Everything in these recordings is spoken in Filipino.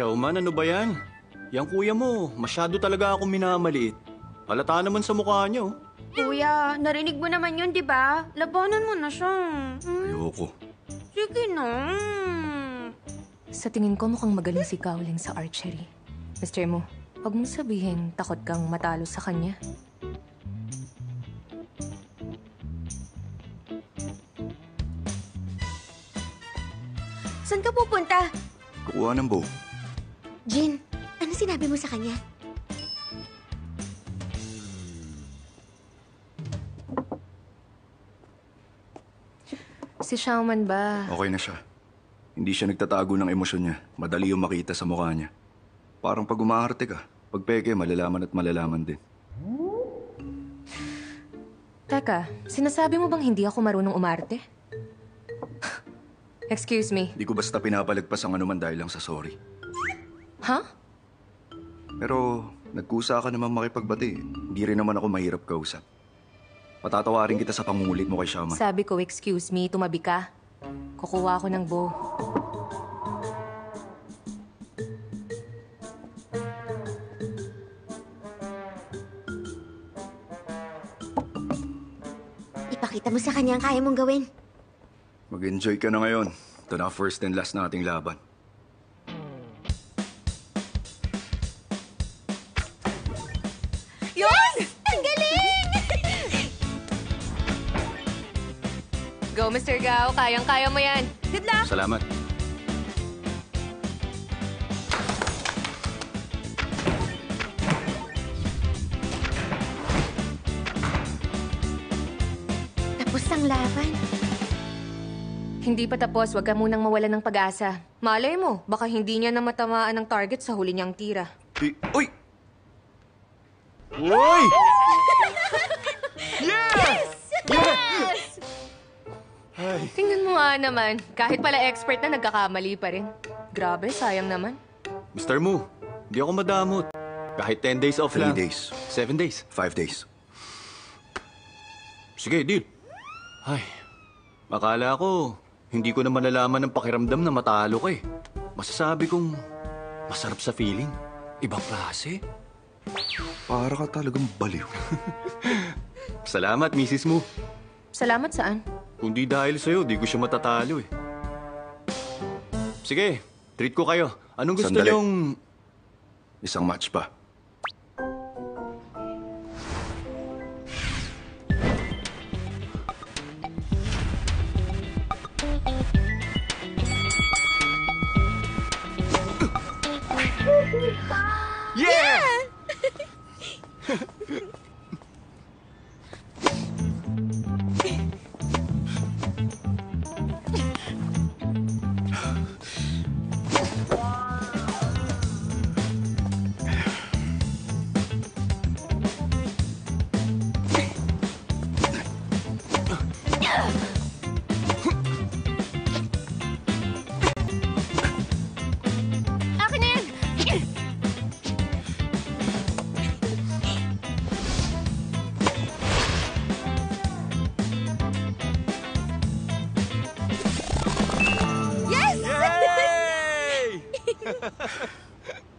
Xiaoman, ano ba yan? Yang kuya mo, masyado talaga akong minamaliit. Halata naman sa mukha niya, oh. Kuya, narinig mo naman yun, di ba? Labanan mo na siya. Ayoko. Sige na. Sa tingin ko mukhang magaling si Cowling sa archery. Mr. Mo, huwag mong sabihin takot kang matalo sa kanya. Saan ka pupunta? Kukuha ng bow. Jin, ano sinabi mo sa kanya? Si Xiaoman ba? Okay na siya. Hindi siya nagtatago ng emosyon niya. Madali yung makita sa mukha niya. Parang pag umaarte ka, pag peke, malalaman at malalaman din. Teka, sinasabi mo bang hindi ako marunong umarte? Excuse me. Di ko basta pinapalagpas ang anuman dahil lang sa sorry. Ha? Pero nagkusa ka naman makipagbati. Hindi rin naman ako mahirap kausap. Patatawarin kita sa pangungulit mo kay Xiaoman. Sabi ko, excuse me, tumabi ka. Kukuha ako ng bow. Ipakita mo sa kanya ang kaya mong gawin. Mag-enjoy ka na ngayon. Ito na first and last na ating laban. Yun! Ang galing! Go, Mr. Gao. Kayang-kaya mo yan. Good luck! Salamat. Tapos ang laban. Hindi pa tapos, huwag ka munang mawalan ng pag-asa. Malay mo, baka hindi niya na matamaan ng target sa huli niyang tira. Uy! Uy! Yes! Ay. Tingnan mo nga naman, kahit pala expert na nagkakamali pa rin. Grabe, sayang naman. Mr. Mu, hindi ako madamot. Kahit 10 days off 3 lang. days. 7 days. 5 days. Sige, deal. Ay, akala ko, hindi ko na malalaman ng pakiramdam na matalo ka eh. Masasabi kong masarap sa feeling. Ibang klase. Para ka talagang baliw. Salamat, Mrs. Mu. Salamat saan? Kundi dahil sa'yo, di ko siya matatalo eh. Sige, treat ko kayo. Anong gusto Sandali. niyong... Isang match pa. Yeah! Akin na yan! Yes! Yay!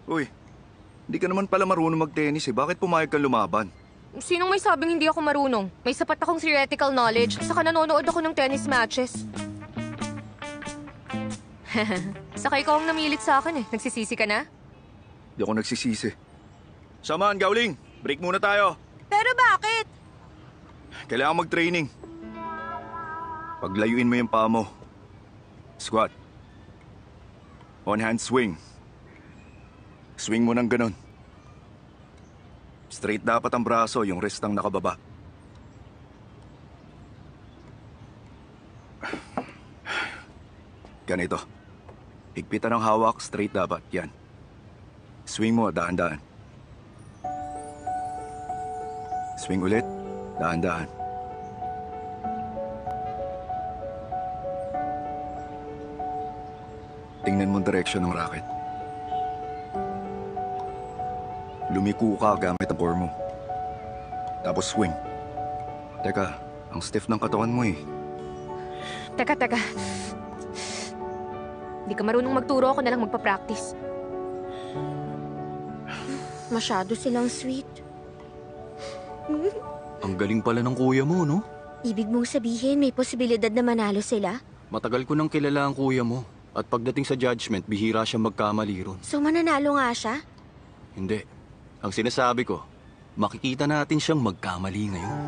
Uy, hindi ka naman pala marunong mag-tennis eh. Bakit pumayag kang lumaban? Sinong may sabing hindi ako marunong? May sapat akong theoretical knowledge, saka nanonood ako ng tennis matches. Saka ikaw ang namilit sa akin eh. Nagsisisi ka na? Hindi ako nagsisisi. Samaan, Gowling! Break muna tayo. Pero bakit? Kailangan mag-training. Paglayuin mo yung paa mo. Squat. On-hand swing. Swing mo ng ganun. Straight dapat ang braso, yung wrist ang nakababa. Ganito. Higpitan ng hawak, straight dapat. Yan. Swing mo, dahan-dahan. Swing ulit, dahan-dahan. Tingnan mo ang direksyon ng racket. Lumiko ka gamit ang core mo. Tapos swing. Teka, ang stiff ng katawan mo eh. Teka. Hindi ka marunong magturo, ako na lang magpa-practice. Masyado silang sweet. Ang galing pala ng kuya mo, no? Ibig mong sabihin may posibilidad na manalo sila? Matagal ko nang kilala ang kuya mo. At pagdating sa judgment, bihira siya magkamali ron. So mananalo nga siya? Hindi. Ang sinasabi ko, makikita natin siyang magkamali ngayon.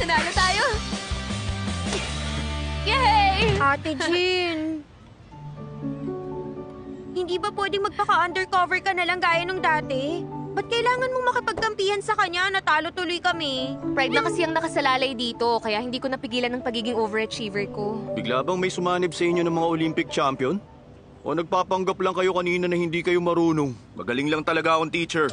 Nanalo tayo! Yay! Ate Jean! Hindi ba pwedeng magpaka-undercover ka na lang gaya nung dati? Ba't kailangan mong makipagkampihan sa kanya? Natalo tuloy kami. Pride na kasi ang nakasalalay dito, kaya hindi ko napigilan ng pagiging overachiever ko. Bigla bang may sumanib sa inyo ng mga Olympic champion? O nagpapanggap lang kayo kanina na hindi kayo marunong? Magaling lang talaga akong teacher.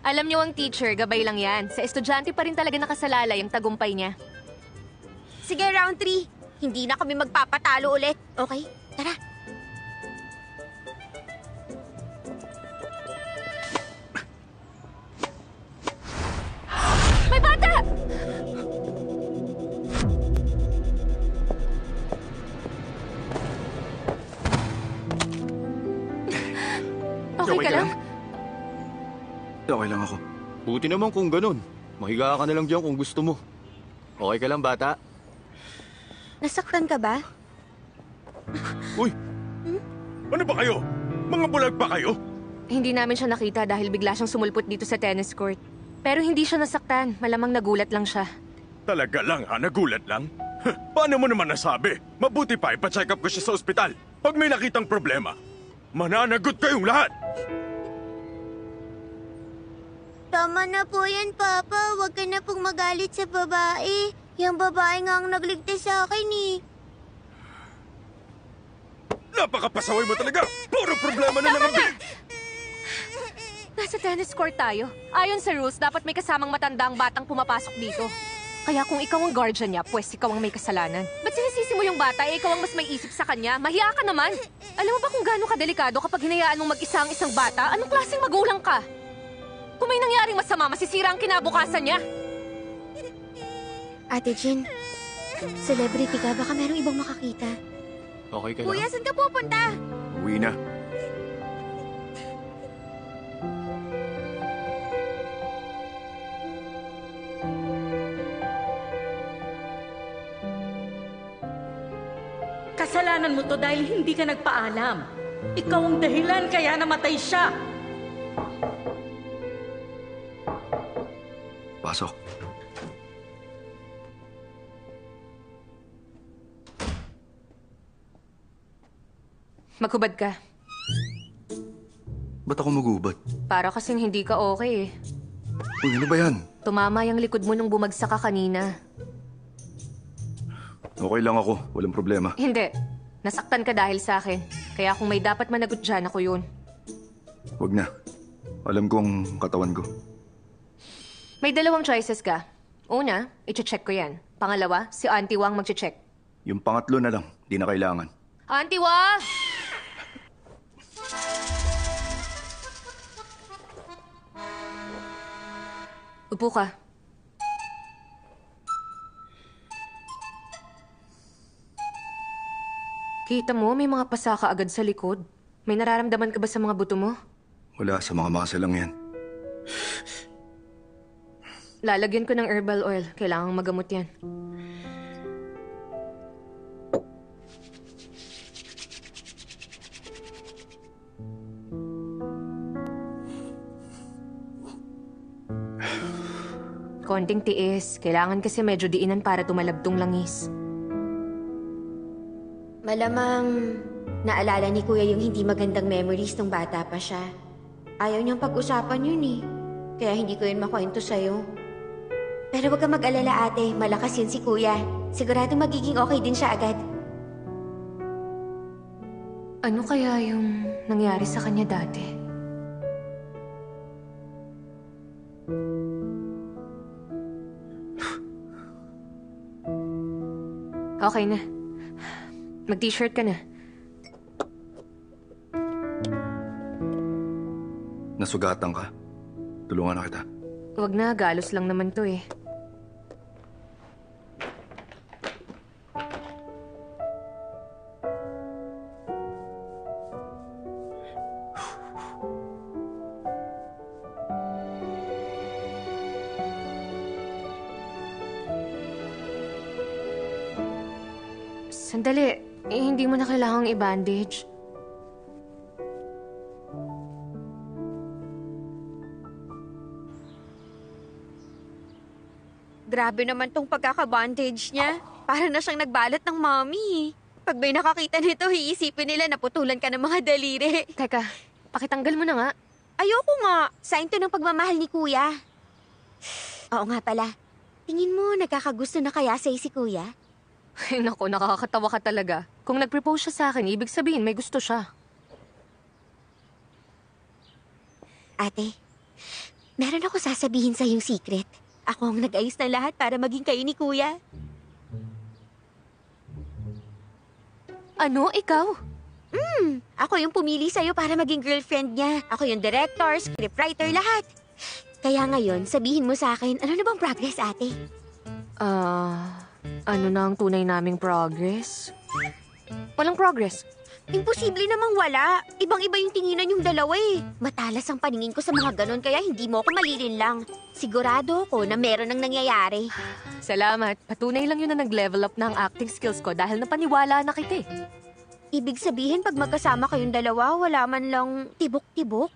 Alam niyo ang teacher, gabay lang yan. Sa estudyante pa rin talaga nakasalalay ang tagumpay niya. Sige, round 3. Hindi na kami magpapatalo ulit. Okay? Tara. May bata! Okay ka lang? Okay lang ako. Buti naman kung ganun. Mahiga ka na lang dyan kung gusto mo. Okay ka lang, bata? Nasaktan ka ba? Uy! Ano ba kayo? Mga bulag ba kayo? Hindi namin siya nakita dahil bigla siyang sumulpot dito sa tennis court. Pero hindi siya nasaktan. Malamang nagulat lang siya. Talaga lang ha? Nagulat lang? Paano mo naman nasabi? Mabuti pa ipa-check up ko siya sa ospital. Pag may nakitang problema, mananagot kayong lahat! Tama na po yan, Papa. Huwag ka na pong magalit sa babae. Yung babae nga ang nagligtas sa akin eh. Napakapasaway mo talaga! Puro problema na lang ang Nasa tennis court tayo. Ayon sa rules, dapat may kasamang matandang batang pumapasok dito. Kaya kung ikaw ang guardian niya, pues ikaw ang may kasalanan. Ba't sinisisi mo yung bata eh ikaw ang mas may isip sa kanya? Mahiya ka naman! Alam mo ba kung gaano kadelikado kapag hinayaan mong mag-isa ang isang bata? Anong klaseng magulang ka? Kung may nangyaring masama, masisira ang kinabukasan niya. Ate Jean, celebrity ka. Baka merong ibang makakita. Okay ka lang? Kuya, saan ka pupunta? Uwi na. Kasalanan mo to dahil hindi ka nagpaalam. Ikaw ang dahilan kaya namatay siya. Pasok. Maghubad ka. Ba't ako magubad? Para kasing hindi ka okay eh. Uy, ano ba yan? Tumama yung likod mo nung bumagsak ka kanina. Okay lang ako. Walang problema. Hindi. Nasaktan ka dahil sa akin. Kaya kung may dapat managot dyan, ako yun. Huwag na. Alam kong katawan ko. May dalawang choices ka. Una, i-check ko yan. Pangalawa, si Auntie Wang mag-check. Yung pangatlo na lang. Di na kailangan. Auntie Wang! Upo ka. Kita mo, may mga pasaka agad sa likod. May nararamdaman ka ba sa mga buto mo? Wala, sa mga muscle lang yan. Lalagyan ko ng herbal oil. Kailangang magamot yan. Konting tiis. Kailangan kasi medyo diinan para tumalabtong langis. Malamang naalala ni Kuya yung hindi magandang memories nung bata pa siya. Ayaw niyang pag-usapan yun eh. Kaya hindi ko yun makwento sa'yo. Pero huwag kang mag-alala, ate. Malakas yun si kuya. Sigurado magiging okay din siya agad. Ano kaya yung nangyari sa kanya dati? Okay na. Mag-t-shirt ka na. Nasugatan ka. Tulungan na kita. Wag na, galos lang naman to eh. Sandali, hindi mo na kailangang i-bandage. Grabe naman tong pagkaka-bandage niya. Para na siyang nagbalot ng mommy. Pag may nakakita nito, iisipin nila na putulan ka ng mga daliri. Teka, pakitanggal mo na nga. Ayoko nga. Sign to ng pagmamahal ni kuya. Oo nga pala. Tingin mo, nagkakagusto na kaya sa'yo si kuya? Ay, naku, nakakatawa ka talaga. Kung nag-propose siya sa akin, ibig sabihin may gusto siya. Ate, meron ako sasabihin sa yung secret. Ako ang nag-ayos ng lahat para maging kayo ni kuya. Ano? Ikaw? Ako yung pumili sa'yo para maging girlfriend niya. Ako yung director, scriptwriter, lahat. Kaya ngayon, sabihin mo sa akin, ano na bang progress, ate? Ano na ang tunay naming progress? Walang progress. Imposible namang wala. Ibang-iba yung tinginan yung dalawa eh. Matalas ang paningin ko sa mga ganon kaya hindi mo ako malilinlang. Sigurado ako na meron ang nangyayari. Salamat. Patunay lang yun na nag-level up na ang acting skills ko dahil napaniwala na kita eh. Ibig sabihin pag magkasama kayong dalawa, wala man lang tibok-tibok?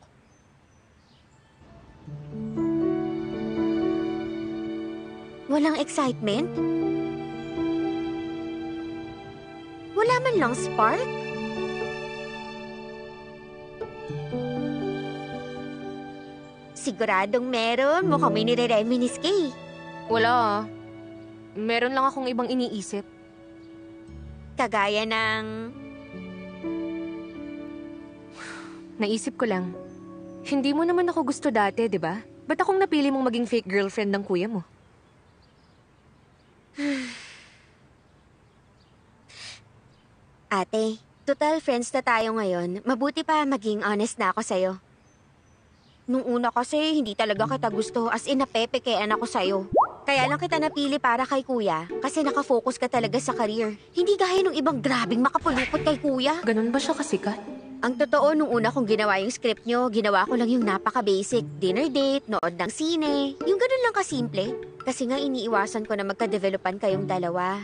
Walang excitement? Wala man lang spark? Siguradong meron. Mukhang may nire-reminis ka eh. Wala ah. Meron lang akong ibang iniisip. Kagaya ng... Naisip ko lang. Hindi mo naman ako gusto dati, di ba? Ba't akong napili mong maging fake girlfriend ng kuya mo? Ate, total friends na tayo ngayon. Mabuti pa maging honest na ako sa'yo. Nung una kasi, hindi talaga kita gusto. As in, napepekean ako sa'yo. Kaya lang kita napili para kay kuya kasi nakafocus ka talaga sa career. Hindi gaya nung ibang grabing makapulupot kay kuya. Ganun ba siya kasikat? Ang totoo, nung una kong ginawa yung script nyo, ginawa ko lang yung napaka-basic. Dinner date, nood ng sine. Yung ganun lang kasimple. Kasi nga iniiwasan ko na magka-developan kayong dalawa.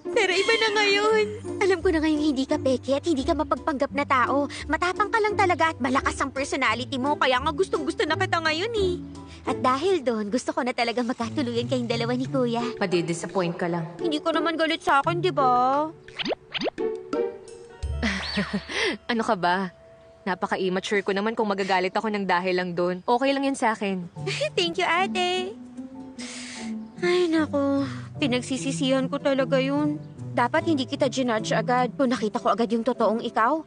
Pero iba na ngayon. Alam ko na ngayong hindi ka peke at hindi ka mapagpanggap na tao. Matapang ka lang talaga at malakas ang personality mo. Kaya nga gustong-gusto na kita ngayon eh. At dahil doon, gusto ko na talaga magkatuluyan kayong dalawa ni Kuya. Madidisappoint ka lang. Hindi ko naman galit sa akin, di ba? Ano ka ba? Napaka-immature ko naman kung magagalit ako ng dahil lang doon. Okay lang yan sa akin. Thank you, ate. Ay, naku. Pinagsisisihan ko talaga yun. Dapat hindi kita ginudge agad kung nakita ko agad yung totoong ikaw.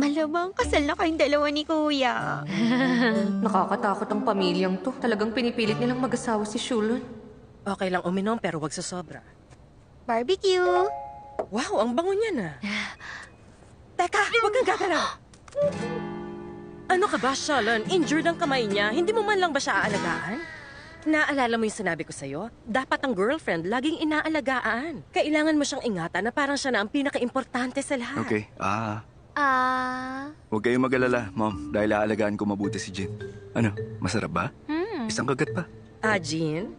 Malamang kasal na kayong dalawa ni Kuya. Nakakatakot ang pamilyang to. Talagang pinipilit nilang mag-asawa si Shulon. Okay lang uminom pero wag sa sobra. Barbecue. Wow, ang bango niya na. Teka, wag kang gagalaw. Ano ka ba, Shalon? Injured ang kamay niya. Hindi mo man lang ba siya aalagaan? Naalala mo yung sinabi ko sa'yo? Dapat ang girlfriend laging inaalagaan. Kailangan mo siyang ingatan na parang siya na ang pinaka-importante sa lahat. Okay, huwag kayong mag-alala, Mom, dahil aalagaan ko mabuti si Jean. Ano, masarap ba? Isang kagat pa. Jean?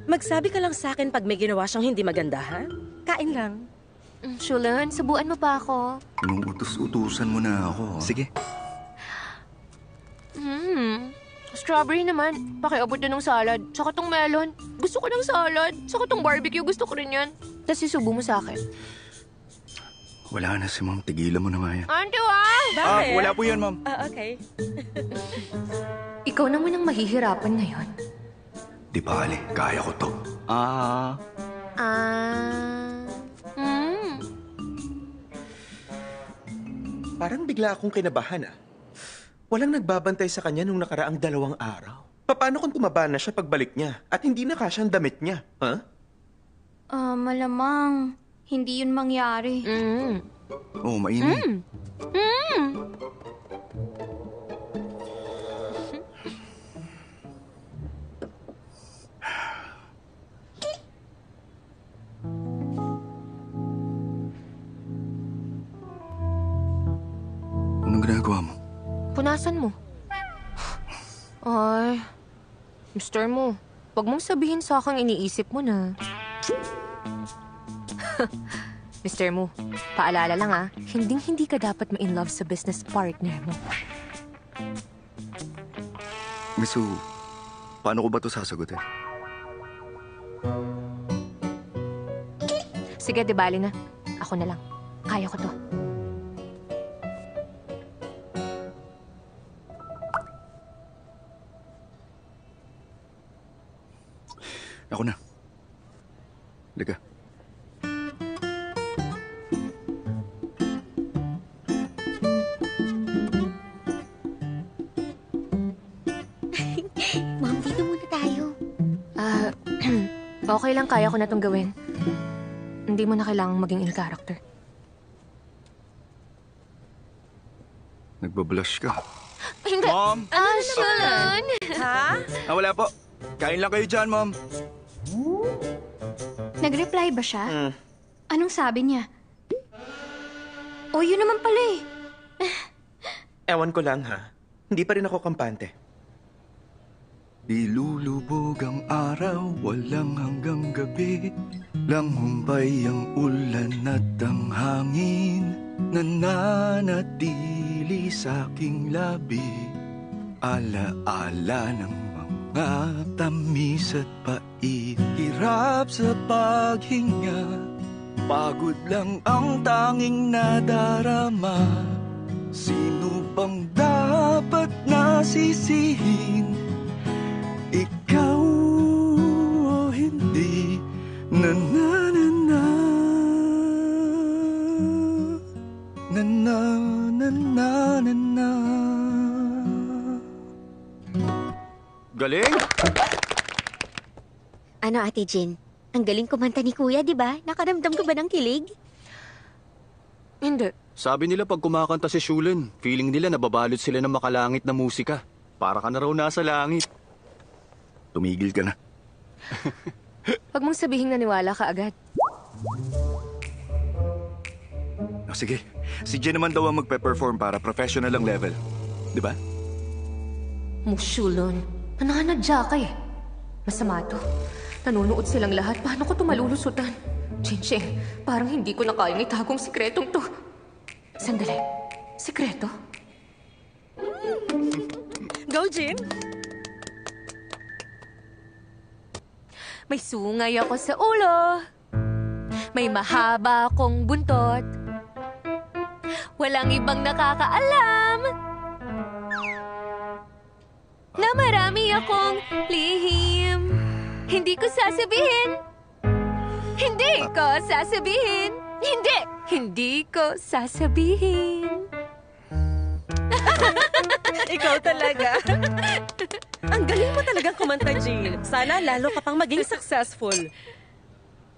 Magsabi ka lang sa akin pag may ginawa siyang hindi maganda, ha? Kain lang. Shulon, subuan mo pa ako. Anong utos-utusan mo na ako? Sige. Strawberry naman. Pakiabot na ng salad. Tsaka tong melon. Gusto ko ng salad. Tsaka tong barbecue. Gusto ko rin yan. Tapos isubo mo sa akin. Wala na si Mom. Tigilan mo na nga yan. Auntie, ah! Bakit? Wala po yan, Mom. Okay. Ikaw naman ang mahihirapan ngayon. Di bale, kaya ko to. Ah... Parang bigla akong kinabahan Walang nagbabantay sa kanya nung nakaraang 2 araw. Paano kung tumaba na siya pagbalik niya at hindi na kasya ang damit niya? Ha? Malamang. Hindi yun mangyari. Oo, mainit. Anong ginagawa mo? Punasan mo. Ay, Mr. Mo, wag mong sabihin sa akin iniisip mo na. Mr. Mo, paalala lang hinding-hindi ka dapat ma-in love sa business partner mo. Misu, paano ko ba to sasagutin? Sige, di bali na. Ako na lang. Kaya ko to. Ako na. Halika. Ma'am, dito muna tayo. Okay lang, kaya ko na tong gawin. Hindi mo na kailangang maging in character. Nagbablush ka. Hindi. Mom! Shalon! Ha? Wala po. Kain lang kayo dyan, Mom. Nag-reply ba siya? Anong sabi niya? O, yun naman pala Ewan ko lang Hindi pa rin ako kampante. Ilulubog ang araw, walang hanggang gabi. Langhumbay ang ulan at ang hangin. Nananatili sa aking labi. Ala-ala ng mga tamis at pait. Hirap sa paghinga. Pagod lang ang tanging nadarama. Sino bang dapat nasisihin? Ikaw o hindi? Na na na na. Na na na na na na. Galing! Ano, Ate Jin? Ang galing kumanta ni Kuya, di ba? Nakaramdam ko ba ng kilig? Hindi. Sabi nila pag kumakanta si Shulen, feeling nila nababalot sila ng makalangit na musika. Para ka na raw nasa langit. Tumigil ka na. Pag mong sabihin naniwala ka agad. Sige, si Jen naman daw ang magpe-perform para professional ang level. Di ba? Mushulon. Nananadya ka Masama to. Nanonood silang lahat. Paano ko ito malulusutan? Chin-Ching, parang hindi ko na kayang itagong sikretong to. Sandali. Sikreto? Go, Jin! May sungay ako sa ulo. May mahaba akong buntot. Walang ibang nakakaalam na marami akong lihim. Hindi ko sasabihin. Hindi ko sasabihin. Hindi ko sasabihin. Ikaw talaga. Ang galing mo talagang kumanta, Jin. Sana lalo ka pang maging successful.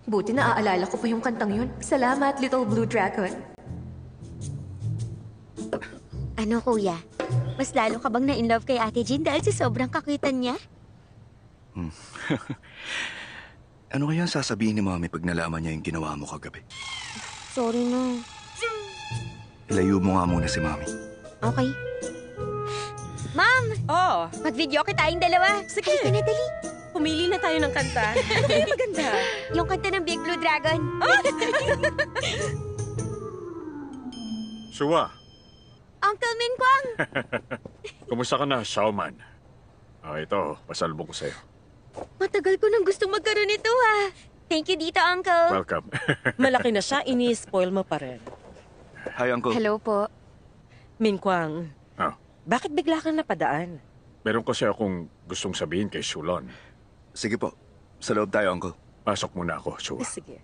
Buti na aalala ko pa yung kantang yun. Salamat, Little Blue Dragon. Ano, Kuya? Mas lalo ka bang na-inlove kay Ate Jin dahil sa sobrang kakuitan niya? Ano kaya ang sasabihin ni Mami pag nalaman niya yung ginawa mo kagabi? Sorry na. Ilayo mo nga muna si Mami. Okay. Ma'am! Oh, Mag-video kita tayong dalawa. Sige. Halika na, dali. pumili na tayo ng kanta. Ano kaya maganda? Yung kanta ng Big Blue Dragon. Suwa, Uncle Min Kwang! kumusta ka na, Xiaoman? Ito, pasalubong ko sa'yo. Matagal ko nang gustong magkaroon nito, ha. Thank you dito, Uncle. Welcome. Malaki na siya, ini-spoil mo pa rin. Hi, Uncle. Hello po. Min Kwang, Oh, bakit bigla kang napadaan? Meron kasi akong gustong sabihin kay Shulon. Sige po. Sa loob tayo, Uncle. Pasok muna ako, Shua. Sige.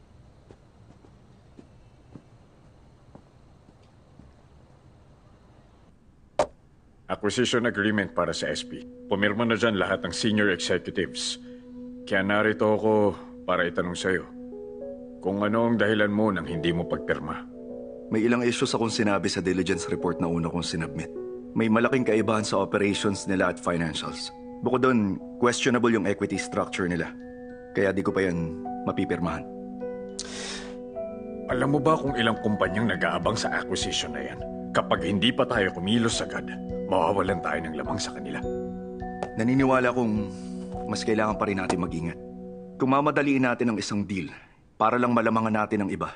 Acquisition agreement para sa SP. Pumirma na dyan lahat ng senior executives. Kaya narito ako para itanong sa'yo kung ano ang dahilan mo nang hindi mo pagpirma. May ilang issues akong sinabi sa diligence report na una kong sinubmit. May malaking kaibahan sa operations nila at financials. Bukod doon, questionable yung equity structure nila. Kaya di ko pa yan mapipirmahan. Alam mo ba kung ilang kumpanyang nag-aabang sa acquisition na yan? Kapag hindi pa tayo kumilos agad, mawawalan tayo ng lamang sa kanila. Naniniwala kong mas kailangan pa rin natin mag-ingat. Kung mamadaliin natin ang isang deal para lang malamangan natin ang iba,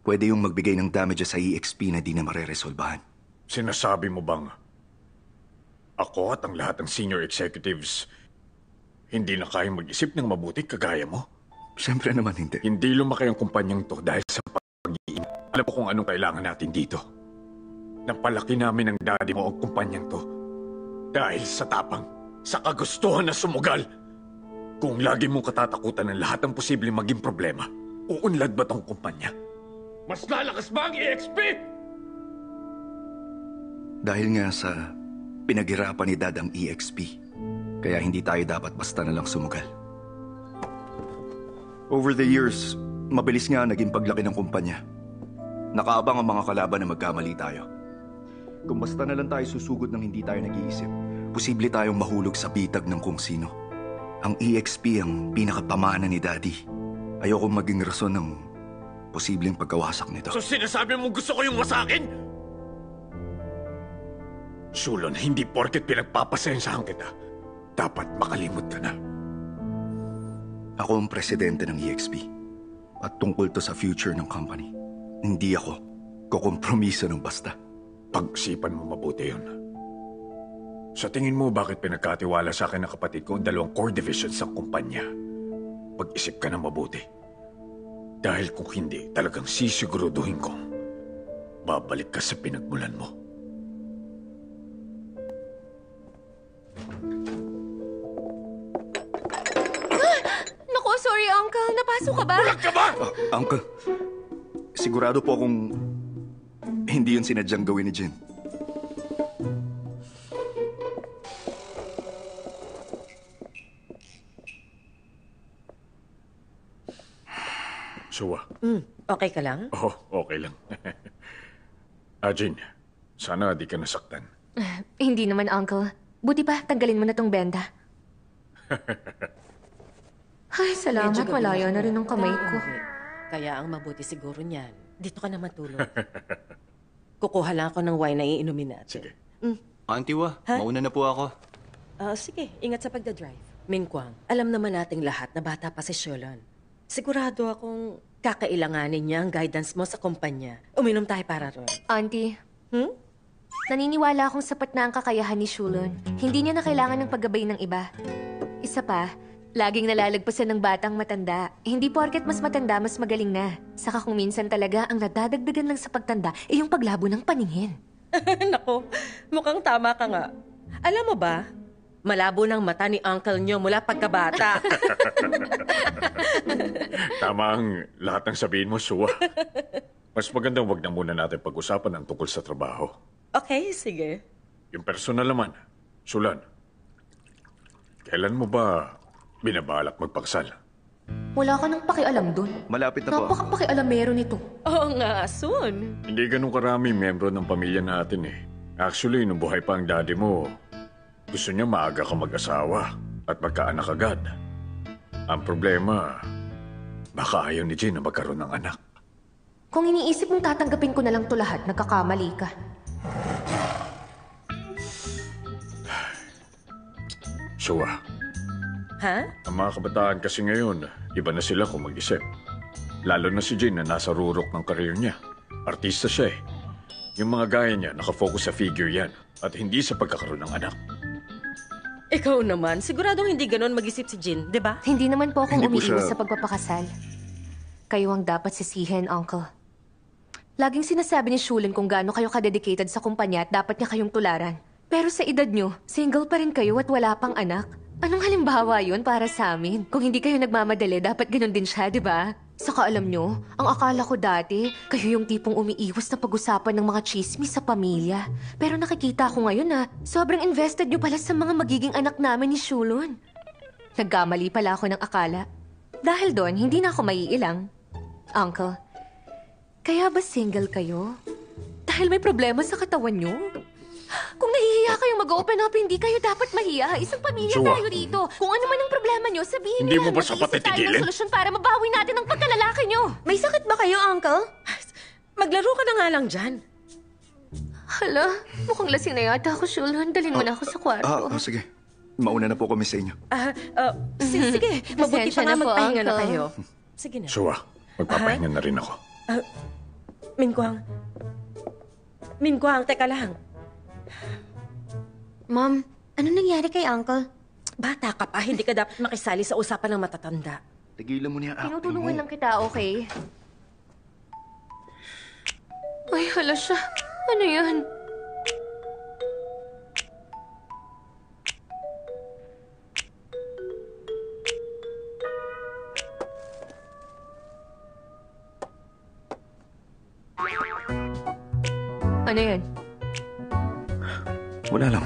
pwede yung magbigay ng damages sa EXP na di na mareresolbahan. Sinasabi mo bang ako at ang lahat ng senior executives hindi na kayang mag-isip ng mabuti kagaya mo? Siyempre naman hindi. Hindi lumaki ang kumpanyang to dahil sa pag-iingat. Alam ko kung anong kailangan natin dito. Napalaki namin ng daddy mo ang kumpanyang to dahil sa tapang, sa kagustuhan na sumugal. Kung lagi mong katatakutan ng lahat ng posibleng maging problema, uunlad ba tong kumpanya? Mas lalakas ba ang EXP? Dahil nga sa pinaghirapan ni Dad ang EXP, kaya hindi tayo dapat basta na lang sumugal. Over the years, mabilis nga naging paglaki ng kumpanya. Nakaabang ang mga kalaban na magkamali tayo. Kung basta na lang tayo susugod ng hindi tayo nag-iisip, posible tayong mahulog sa bitag ng kung sino. Ang EXP ang pinakapamana ni Daddy. Ayoko maging rason ng posibleng pagkawasak nito. So sinasabi mo gusto ko yung wasakin? Shulon, hindi porket pinagpapasensahan kita, dapat makalimot ka na. Ako ang presidente ng EXP at tungkol to sa future ng company. Hindi ako kukompromiso ng basta. Pag-isipan mo mabuti yun. Sa tingin mo, bakit pinagkatiwala sa akin ng kapatid ko ang 2 core divisions ng kumpanya? Pag-isip ka na mabuti. Dahil kung hindi, talagang sisiguruduhin kong babalik ka sa pinagmulan mo. Naku, sorry, Uncle. Napasok ka ba? Bulag ka ba? Uncle, sigurado po akong hindi yun sinadyang gawin ni Jin. Suwa. Okay ka lang? Oh, okay lang. Jin, sana di ka nasaktan. Hindi naman, Uncle. Buti pa, tanggalin mo na tong benda. Ay, salamat. Medyo Malaya gabi na rin ang kamay ko. Kaya ang mabuti siguro niyan, dito ka na matulog. Kukuha lang ako ng wine na iinumin natin. Sige. Auntie Wa, Ha? mauna na po ako. Sige, ingat sa pagdadrive. Mingkwang, alam naman nating lahat na bata pa si Shulon. Sigurado akong kakailanganin niya ang guidance mo sa kumpanya. Uminom tayo para ron. Auntie, naniniwala akong sapat na ang kakayahan ni Shulon. Hindi niya na kailangan ng paggabay ng iba. Isa pa, laging nalalagpasan ng batang matanda. Hindi porket mas matanda, mas magaling na. Saka kung minsan talaga ang nadadagdagan lang sa pagtanda ay yung paglabo ng paningin. Nako, mukhang tama ka nga. Alam mo ba, malabo ng mata ni uncle niyo mula pagkabata. Tama ang lahat ng sabihin mo, Suwa. Mas magandang wag na muna natin pag-usapan ang tungkol sa trabaho. Okay, sige. Yung personal naman, Sulan, kailan mo ba binabalak magpaksal? Wala ka nang pakialam dun. Malapit na po. Napaka-pakialamero nito. Oo nga, soon. Hindi ganun karami miyembro ng pamilya natin eh. Actually, nung buhay pa ang daddy mo, gusto niya maaga ka mag-asawa at magkaanak agad. Ang problema, baka ayaw ni Jin na magkaroon ng anak. Kung iniisip mong tatanggapin ko na lang to lahat, nagkakamali ka. Suwa, Ha? ang mga kabataan kasi ngayon, iba na sila kung mag-isip. Lalo na si Jin na nasa rurok ng karir niya. Artista siya eh. Yung mga gaya niya, nakafocus sa figure yan at hindi sa pagkakaroon ng anak. Ikaw naman, siguradong hindi ganon mag-isip si Jin, di ba? Hindi naman po akong Hindi po umiiwas siya- sa pagpapakasal. Kayo ang dapat sisihin, Uncle. Laging sinasabi ni Shulin kung gaano kayo kadedicated sa kumpanya at dapat niya kayong tularan. Pero sa edad nyo, single pa rin kayo at wala pang anak. Anong halimbawa yun para sa amin? Kung hindi kayo nagmamadali, dapat ganun din siya, di ba? Saka alam nyo, ang akala ko dati, kayo yung tipong umiiwas na pag-usapan ng mga chismis sa pamilya. Pero nakikita ko ngayon na sobrang invested nyo pala sa mga magiging anak namin ni Shulon. Nagkamali pala ako ng akala. Dahil doon, hindi na ako maiilang. Uncle, kaya ba single kayo? Dahil may problema sa katawan nyo? Kung nahihiya kayong mag-open up, hindi kayo dapat mahiya. Isang pamilya Chua. tayo dito. Kung ano man ang problema nyo, sabihin Hindi nyo. mo ba sapat Mag-iisip tayo titigilin? ng solusyon para mabawi natin ang pagkalalaki nyo. May sakit ba kayo, Uncle? Maglaro ka na nga lang dyan. Hala, mukhang lasing na yata ako, Shulon. Dalhin mo na ako sa kwarto. Sige. Mauna na po kami sa inyo. Sige, mabuti pa Pasensya nga na po, magpahinga na Uncle. kayo. Sige na. Chua, magpapahinga na rin ako. Minkwang. Minkwang, teka lang. Mom, ano nangyari kay Uncle? Bata ka pa, hindi ka dapat makisali sa usapan ng matatanda. Tigilan mo niya acting mo. Tinutulungan lang kita, okay? Ay, hala siya. Ano yan? Ano yan? Wala lang.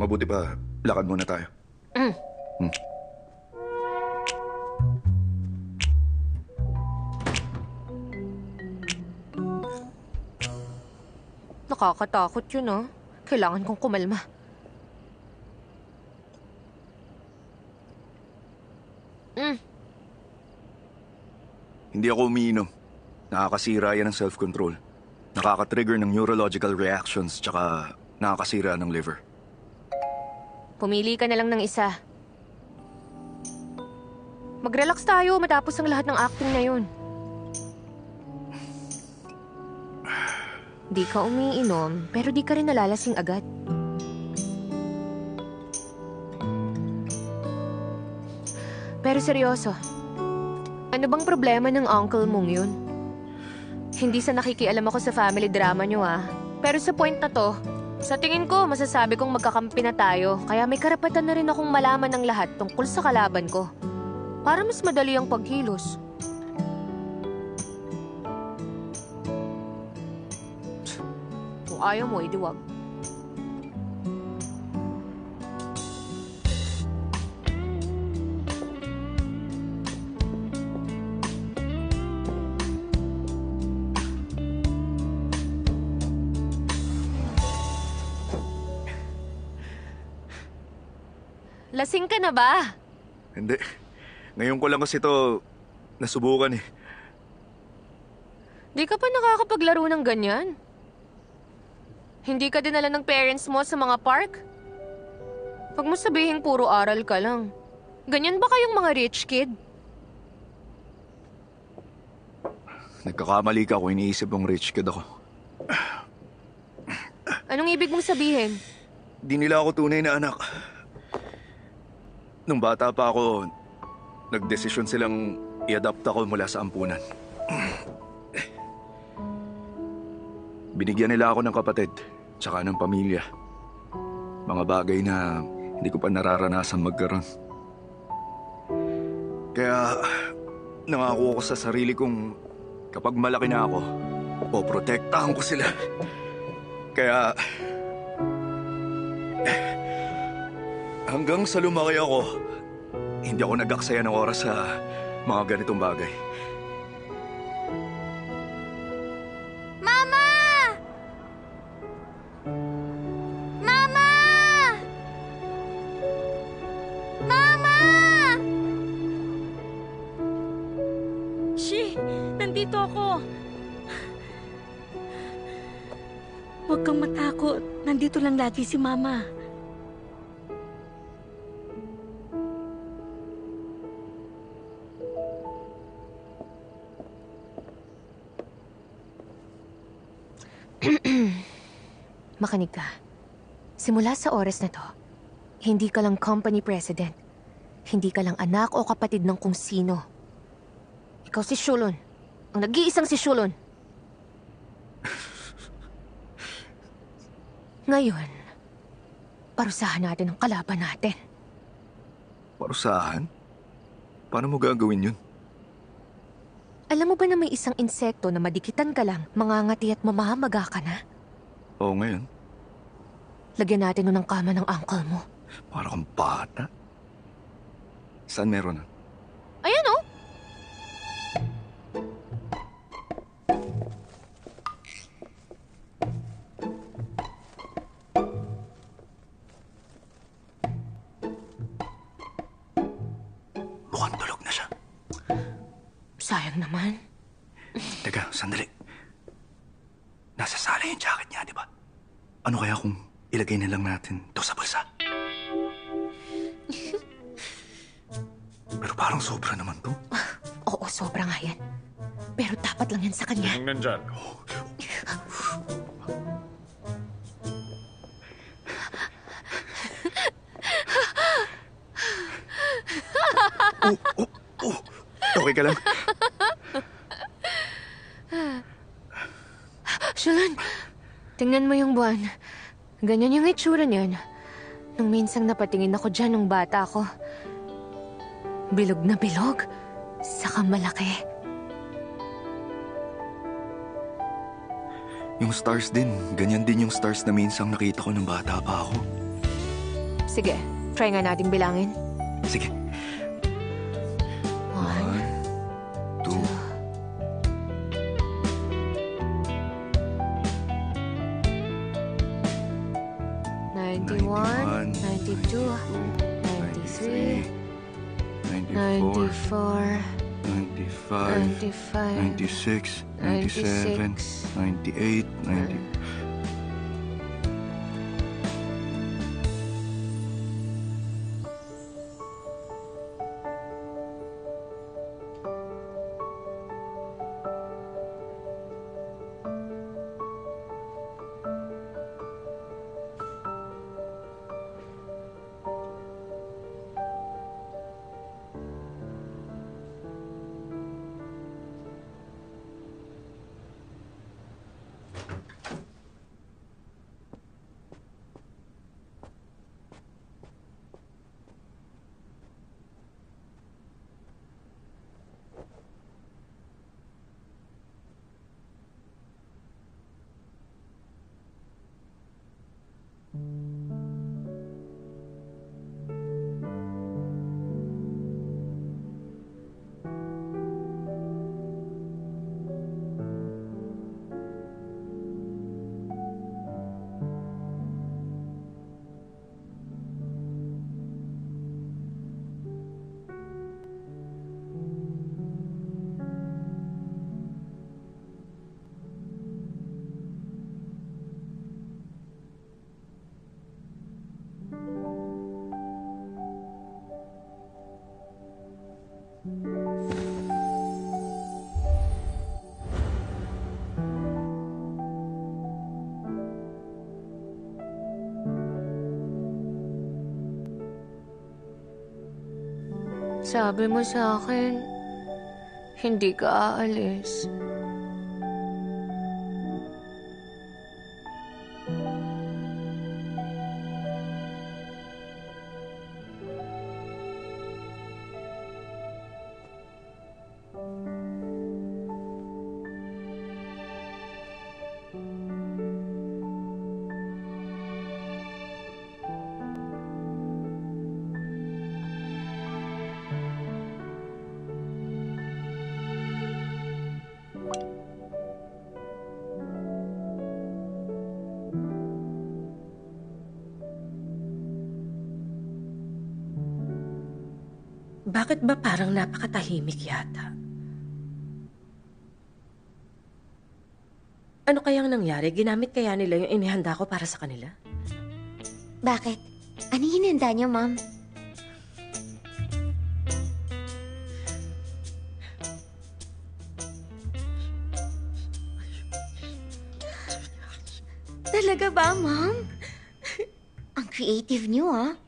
Mabuti pa, lakad muna tayo. Nakakatakot yun, ah. Kailangan kong kumalma. Hindi ako umiinom. Nakakasira yan ng self-control. Nakaka-trigger ng neurological reactions tsaka nakakasira ng liver. Pumili ka na lang ng isa. Mag-relax tayo matapos ang lahat ng acting na yun. Di ka umiinom, pero di ka rin nalalasing agad. Pero seryoso, ano bang problema ng uncle mong yun? Hindi sa nakikialam ako sa family drama nyo, ah. Pero sa point na to, sa tingin ko, masasabi kong magkakampi na tayo, kaya may karapatan na rin akong malaman ng lahat tungkol sa kalaban ko. Para mas madali ang pagkilos. Kung ayaw mo, edi wag. Lasing ka na ba? Hindi. Ngayon ko lang kasi ito nasubukan eh. Di ka pa nakakapaglaro ng ganyan? Hindi ka dinala ng parents mo sa mga park? Huwag mo sabihin puro aral ka lang. Ganyan ba kayong mga rich kid? Nagkakamali ka kung iniisip mong rich kid ako. Anong ibig mong sabihin? Di nila ako tunay na anak. Nung bata pa ako, nagdesisyon silang i-adopt ako mula sa ampunan. Binigyan nila ako ng kapatid, tsaka ng pamilya. Mga bagay na hindi ko pa nararanasan magkaroon. Kaya nangako ako sa sarili kong kapag malaki na ako, poprotektahan ko sila. Kaya hanggang sa lumaki ako, hindi ako nag-aksaya ng oras sa mga ganitong bagay. Mama! Mama! Mama! Shi, nandito ako. Huwag kang matakot. Nandito lang lagi si Mama. Makinig ka. Simula sa oras na to, hindi ka lang company president. Hindi ka lang anak o kapatid ng kung sino. Ikaw si Shulon. Ang nag-iisang si Shulon. Ngayon, parusahan natin ang kalaban natin. Parusahan? Paano mo gagawin yun? Alam mo ba na may isang insekto na madikitan ka lang, mangangati at mamahamaga ka na? Oo, ngayon. Lagyan natin nun ng kama ng uncle mo. Para kang bata. Saan meron na? Ayan oh! Mukhang tulog na siya. Sayang naman. Teka, sandali. Nasa sala yung jacket niya, di ba? Ano kaya kung ilagay na lang natin to sa bulsa? Pero parang sobra naman to. Oo, sobra nga yan. Pero dapat lang yan sa kanya. Sinong nandyan? Okay ka lang? Shulon, tingnan mo yung buwan. Ganyan yung itsura niyan. Nung minsang napatingin ako dyan nung bata ako. Bilog na bilog, saka malaki. Yung stars din. Ganyan din yung stars na minsang nakita ko nung bata pa ako. Sige, try nga natin bilangin. Sige. 1, 2, 91, 92, 93, 94, 95, 96, 97, 98, 90. Sabi mo sa akin, hindi ka aalis. Bakit ba parang napakatahimik yata? Ano kayang nangyari? Ginamit kaya nila yung inihanda ko para sa kanila? Bakit? Ano hinanda niyo, Ma'am? Talaga ba, Ma'am? Ang creative niyo, ah.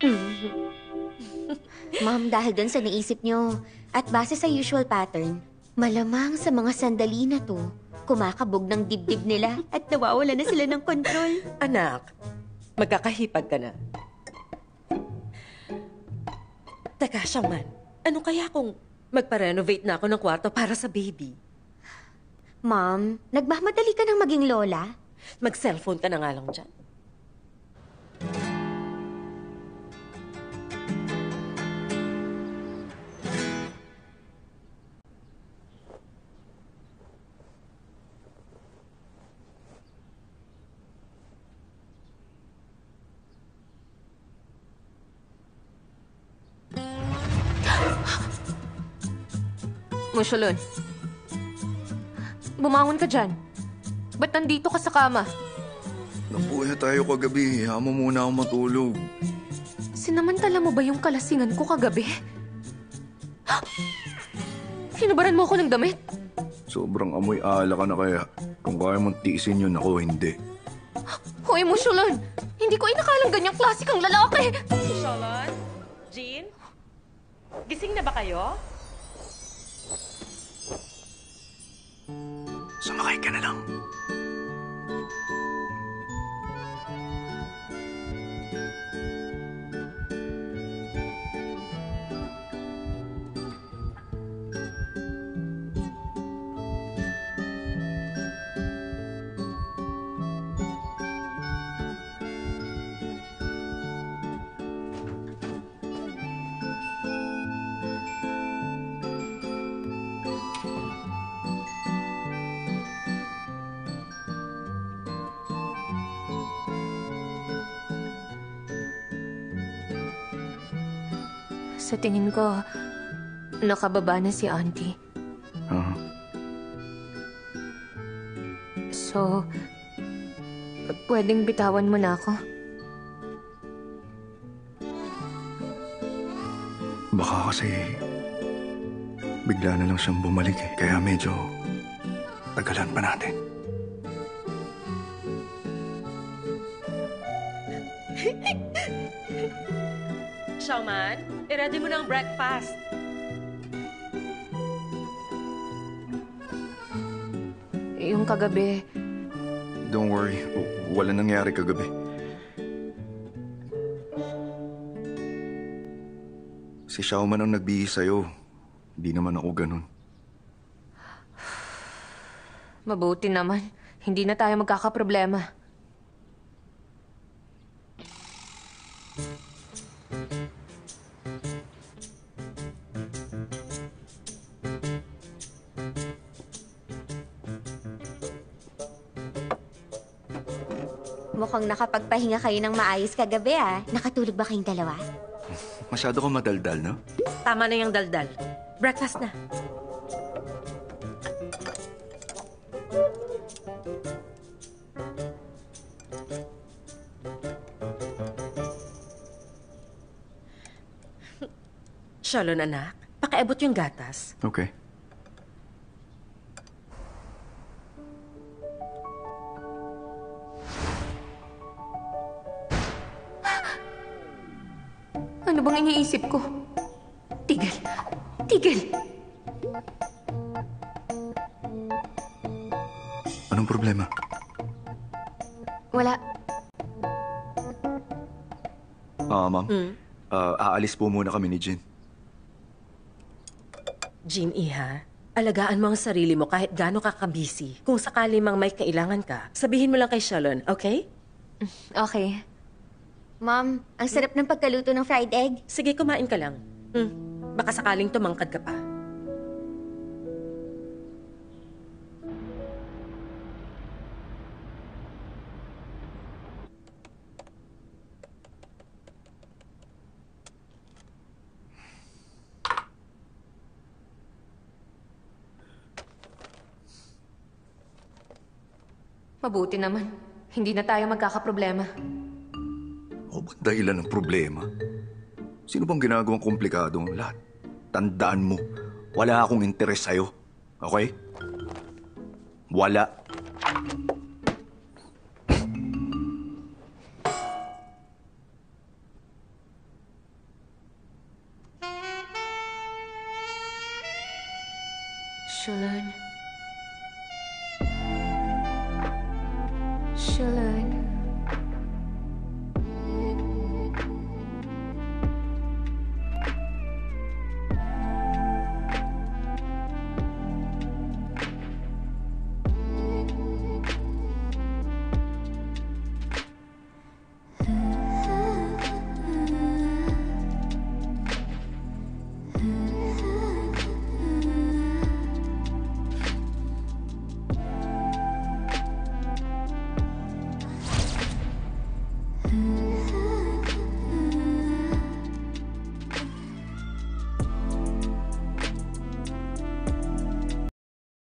Ma'am, dahil dun sa naisip niyo at base sa usual pattern, malamang sa mga sandali na to, kumakabog ng dibdib nila at nawawala na sila ng kontrol. Anak, magkakahipag ka na. Teka, Shaman, ano kaya kung magpa-renovate na ako ng kwarto para sa baby? Ma'am, nagmamadali ka ng maging lola? Mag-cellphone ka na nga lang dyan. Mushulon. Bumangon ka dyan. Ba't nandito ka sa kama? Napuya tayo kagabi. Hama muna ako matulog. Sinamantala mo ba yung kalasingan ko kagabi? Hinubaran mo ako ng damit? Sobrang amoy ala ka na kaya. Kung kaya mong tiisin yun, ako hindi. Hoy, Mushulon! Hindi ko inakalang ganyang klase kang lalaki! Shalon? Jean? Gising na ba kayo? Sumakay ka na lang. Sa tingin ko, nakababa na si Auntie. Huh? So, pwedeng bitawan mo na ako? Baka kasi bigla na lang siyang bumalik eh. Kaya medyo tagalan pa natin. Shaman, i-ready mo na ang breakfast. Yung kagabi, Don't worry. Wala nangyari kagabi. Si Xiaoman ang nagbihis sa'yo. Hindi naman ako ganun. mabuti naman. Hindi na tayo magkakaproblema. Mukhang nakapagpahinga kayo ng maayos kagabi, ah. Nakatulog ba kayong dalawa? Masyado kang madaldal, no? Tama na yung daldal. Breakfast na. Shalon, anak. Pakiabot yung gatas. Okay. Ano bang iniisip ko? Tigil. Tigil! Anong problema? Wala. Ma'am. Aalis po muna kami ni Jin. Jean, iha, alagaan mo ang sarili mo kahit gaano ka kabisi. Kung sakali mang may kailangan ka, sabihin mo lang kay Shalon, okay? Okay. Mom, ang sarap ng pagkaluto ng fried egg. Sige, kumain ka lang. Baka sakaling tumangkad ka pa. Mabuti naman. Hindi na tayo magkakaproblema. O ba't dahilan ng problema? Sino bang ginagawang komplikado ang lahat? Tandaan mo, wala akong interes sa'yo. Okay? Wala.